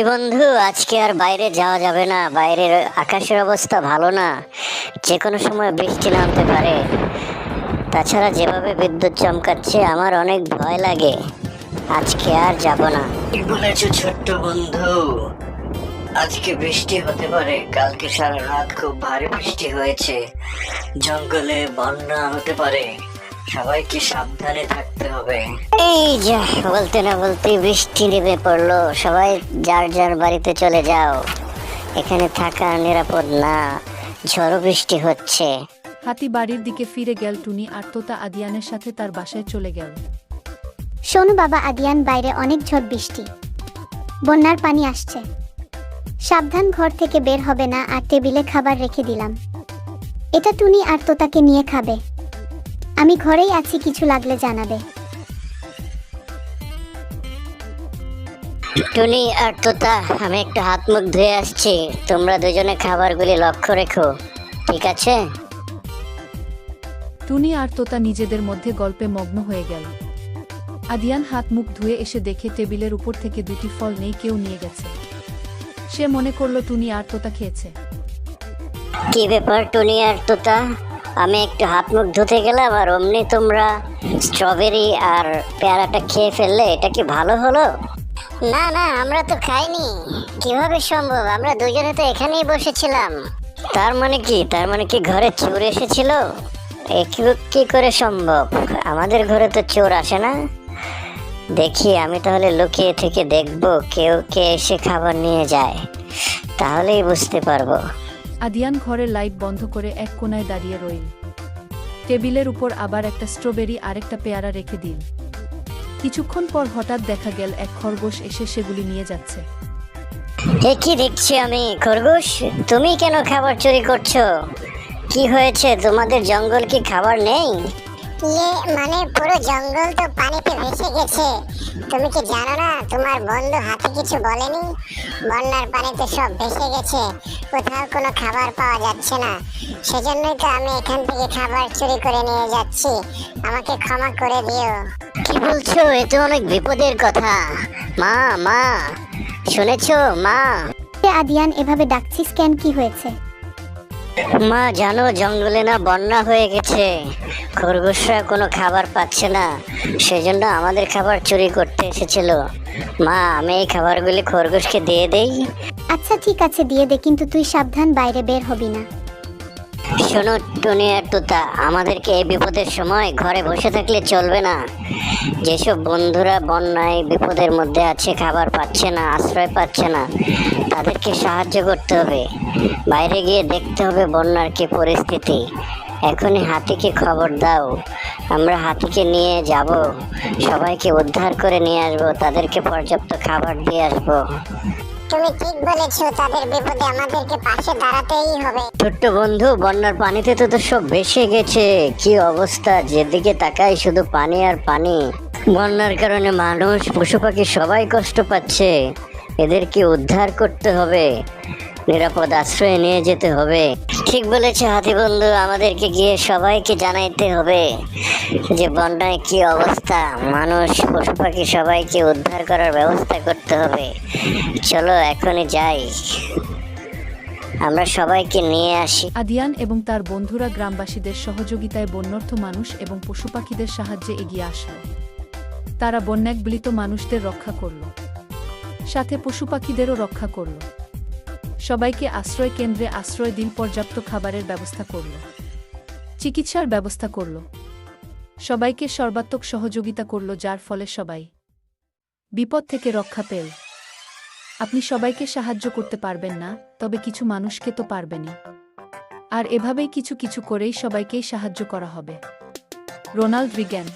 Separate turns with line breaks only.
বন্ধু, আজকে আর বাইরে যাওয়া যাবে না। বাইরের আকাশের অবস্থা ভালো না, যে কোনো সময় বৃষ্টি নামতে পারে। তাছাড়া যেভাবে বিদ্যুৎ চমকাচ্ছে আমার অনেক ভয় লাগে। আজকে আর যাব না। ঠিক বলেছো ছোট্ট বন্ধু, আজকে বৃষ্টি হতে পারে। কালকে সারা রাত খুব ভারী বৃষ্টি হয়েছে, জঙ্গলে বন্যা হতে পারে। সবাইকে সাবধানে থাকতে হবে। এই যা বলতে না বলতে বৃষ্টি নেমে পড়লো। সবাই যার যার বাড়িতে চলে যাও, এখানে থাকা নিরাপদ না, ঝড় বৃষ্টি হচ্ছে।
হাতি বাড়ির দিকে ফিরে গেল। টুনি আর তোতা আদিয়ানের সাথে তার বাসায় চলে গেল।
শোনো বাবা আদিয়ান, বাইরে অনেক ঝড় বৃষ্টি, বন্যার পানি আসছে। সাবধান, ঘর থেকে বের হবে না। আর টেবিলে খাবার রেখে দিলাম, এটা টুনি আর তোতাকে নিয়ে খাবে। আমি ঘরেই আছি, কিছু লাগলে জানাবে।
টুনি আর তোতা, আমি একটু হাত মুখ ধুয়ে আসছি, তোমরা দুজনে খাবারগুলি লক্ষ্য রেখো, ঠিক আছে?
টুনি আর তোতা নিজেদের মধ্যে গল্পে মগ্ন হয়ে গেল। আদিয়ান হাত মুখ ধুয়ে এসে দেখে টেবিলের উপর থেকে দুটি ফল নেই, কেউ নিয়ে গেছে। সে মনে করলো টুনি আর তোতা খেয়েছে।
কি ব্যাপার টুনি আর তোতা, আমি একটু হাত মুখ ধুতে গেলাম আর অমনি তোমরা স্ট্রবেরি আর পেয়ারাটা খেয়ে ফেললে, এটা কি ভালো হলো? না না, আমরা তো খাইনি। কিভাবে সম্ভব? আমরা দুজনে তো এখানেই বসেছিলাম। তার মানে কি ঘরে চোর এসেছিল? কি করে সম্ভব? আমাদের ঘরে তো চোর আসে না। দেখি আমি তাহলে লুকিয়ে থেকে দেখবো কেউ কে এসে খাবার নিয়ে যায়, তাহলেই বুঝতে পারবো।
আদিয়ান ঘরের লাইট বন্ধ করে এক কোণায় দাঁড়িয়ে রইল। টেবিলের উপর আবার একটা স্ট্রবেরি আর একটা পেয়ারা রেখে দিল। কিছুক্ষণ পর হঠাৎ দেখা গেল এক খরগোশ এসে সেগুলি নিয়ে যাচ্ছে।
এ কি দেখছি আমি? খরগোশ, তুমি কেন খাবার চুরি করছো? কি হয়েছে তোমাদের? জঙ্গল কি খাবার নেই?
মানে পুরো জঙ্গল তো পানিতে ভেসে গেছে। তুমি কি জানো না তোমার বন্ধু হাতি কিছু বলেনি? বন্যার পানিতে সব ভেসে গেছে, কোথাও কোনো খাবার পাওয়া যাচ্ছে না। সেজন্যই তো আমি এখান থেকে খাবার চুরি করে নিয়ে যাচ্ছি। আমাকে ক্ষমা করে দিও।
কি বলছো? এ তো অনেক বিপদের কথা। মা মা, শুনেছো মা?
আদিয়ান, এভাবে ডাকছিস কেন? কি হয়েছে?
মা জানো, জঙ্গলে না বন্যা হয়ে গেছে, খরগোশরা কোনো খাবার পাচ্ছে না, সেজন্য আমাদের খাবার চুরি করতে এসেছিল। মা, আমি এই খাবারগুলি খরগোশকে দিয়ে দেই?
আচ্ছা ঠিক আছে, দিয়ে দে, কিন্তু তুই সাবধান, বাইরে বের হবি না।
শোনো টুনি আর তোতা, আমাদেরকে এই বিপদের সময় ঘরে বসে থাকলে চলবে না। যেসব বন্ধুরা বন্যায় বিপদের মধ্যে আছে, খাবার পাচ্ছে না, আশ্রয় পাচ্ছে না, তাদেরকে সাহায্য করতে হবে। বাইরে গিয়ে দেখতে হবে বন্যার কি পরিস্থিতি। এখনই হাতিকে খবর দাও, আমরা হাতিকে নিয়ে যাব, সবাইকে উদ্ধার করে নিয়ে আসবো, তাদেরকে পর্যাপ্ত খাবার দিয়ে আসবো।
তুমি ঠিক বলেছো, তাদের বিপদে আমাদেরকে পাশে দাঁড়াতেই হবে।
ছোট্ট বন্ধু, বন্যার পানিতে তো সব ভেসে গেছে। কি অবস্থা, যেদিকে তাকাই শুধু পানি আর পানি। বন্যার কারণে মানুষ, পশু পাখি সবাই কষ্ট পাচ্ছে। এদেরকে উদ্ধার করতে হবে, নিরাপদ আশ্রয়ে নিয়ে যেতে হবে। ঠিক বলেছে হাতি বন্ধু, আমাদেরকে গিয়ে সবাইকে জানাইতে হবে যে বন্যায় কি অবস্থা। মানুষ, পশু পাখি সবাইকে উদ্ধার করার ব্যবস্থা করতে হবে। চলো এখনই যাই, আমরা সবাইকে নিয়ে আসি।
আদিয়ান এবং তার বন্ধুরা গ্রামবাসীদের সহযোগিতায় বন্যার্থ মানুষ এবং পশু পাখিদের সাহায্যে এগিয়ে আসলো। তারা বন্যাকবলিত মানুষদের রক্ষা করল, সাথে পশু পাখিদেরও রক্ষা করল। সবাইকে আশ্রয় কেন্দ্রে আশ্রয় দিল, পর্যাপ্ত খাবারের ব্যবস্থা করল, চিকিৎসার ব্যবস্থা করল, সবাইকে সর্বাত্মক সহযোগিতা করল, যার ফলে সবাই বিপদ থেকে রক্ষা পেল। আপনি সবাইকে সাহায্য করতে পারবেন না, তবে কিছু মানুষকে তো পারবেনই। আর এভাবেই কিছু কিছু করেই সবাইকেই সাহায্য করা হবে। Ronald Regan.